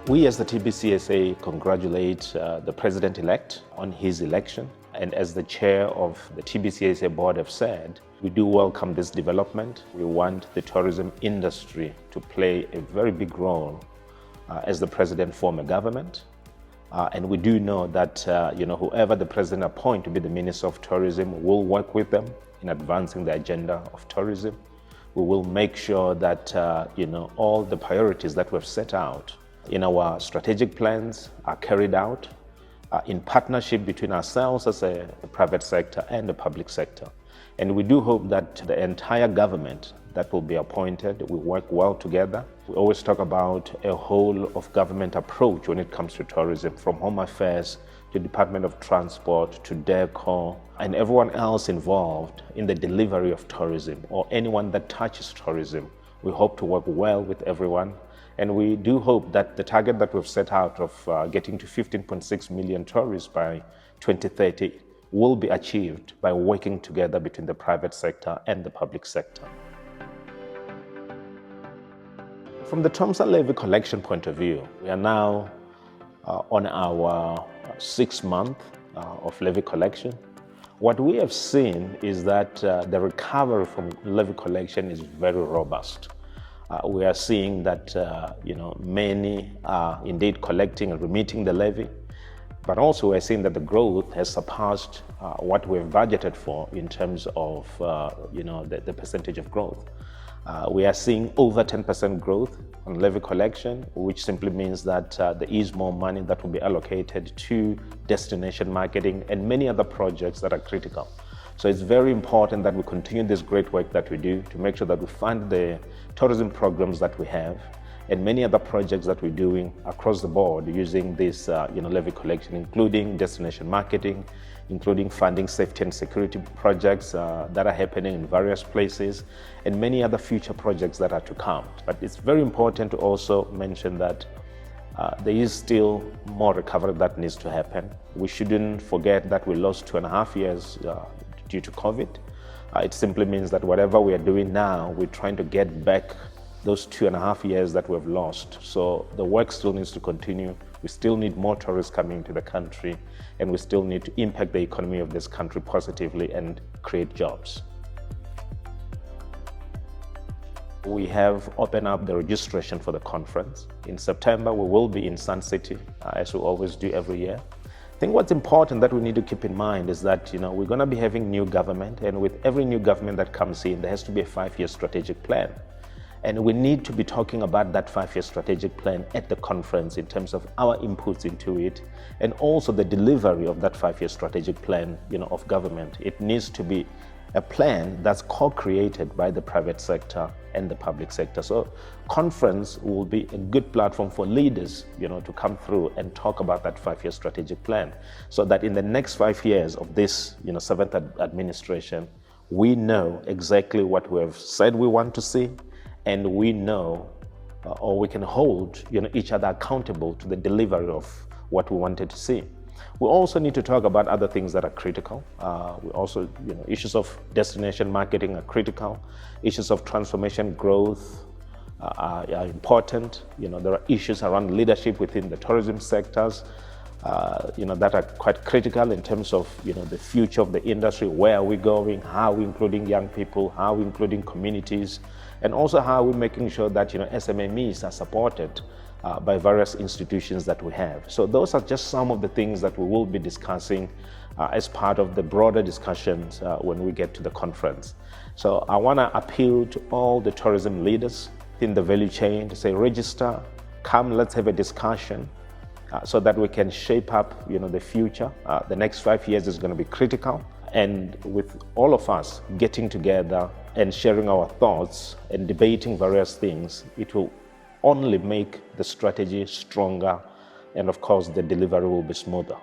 We as the TBCSA congratulate the President-elect on his election. And as the chair of the TBCSA board have said, we do welcome this development. We want the tourism industry to play a very big role as the president form a government. And we do know that whoever the president appoint to be the Minister of Tourism will work with them in advancing the agenda of tourism. We will make sure that all the priorities that we've set out in our strategic plans are carried out in partnership between ourselves as a private sector and the public sector. And we do hope that the entire government that will be appointed will work well together. We always talk about a whole of government approach when it comes to tourism, from Home Affairs to Department of Transport to DECO and everyone else involved in the delivery of tourism or anyone that touches tourism. We hope to work well with everyone. And we do hope that the target that we've set out of getting to 15.6 million tourists by 2030 will be achieved by working together between the private sector and the public sector. From the TOMSA levy collection point of view, we are now on our 6th month of levy collection. What we have seen is that the recovery from levy collection is very robust. We are seeing that many are indeed collecting and remitting the levy, but also we're seeing that the growth has surpassed what we've budgeted for in terms of the percentage of growth. We are seeing over 10% growth on levy collection, which simply means that there is more money that will be allocated to destination marketing and many other projects that are critical. So it's very important that we continue this great work that we do to make sure that we fund the tourism programs that we have and many other projects that we're doing across the board using this levy collection, including destination marketing, including funding safety and security projects that are happening in various places, and many other future projects that are to come. But it's very important to also mention that there is still more recovery that needs to happen. We shouldn't forget that we lost 2.5 years due to COVID. It simply means that whatever we are doing now, we're trying to get back those 2.5 years that we've lost. So the work still needs to continue. We still need more tourists coming into the country, and we still need to impact the economy of this country positively and create jobs. We have opened up the registration for the conference. In September, we will be in Sun City, as we always do every year. I think what's important that we need to keep in mind is that we're going to be having new government, and with every new government that comes in, there has to be a 5-year strategic plan. And we need to be talking about that 5-year strategic plan at the conference in terms of our inputs into it, and also the delivery of that 5-year strategic plan of government. It needs to be a plan that's co-created by the private sector and the public sector. So conference will be a good platform for leaders to come through and talk about that 5-year strategic plan, so that in the next 5 years of this 7th administration, we know exactly what we have said we want to see, and we know or we can hold each other accountable to the delivery of what we wanted to see. We also need to talk about other things that are critical. We also, issues of destination marketing are critical. Issues of transformation growth are important. There are issues around leadership within the tourism sectors, that are quite critical in terms of, the future of the industry. Where are we going? How are we including young people? How are we including communities? And also how are we making sure that, SMMEs are supported by various institutions that we have. So those are just some of the things that we will be discussing as part of the broader discussions when we get to the conference. So I want to appeal to all the tourism leaders in the value chain to say, register, come, let's have a discussion so that we can shape up the future. The next 5 years is going to be critical. And with all of us getting together and sharing our thoughts and debating various things, it will only make the strategy stronger, and of course the delivery will be smoother.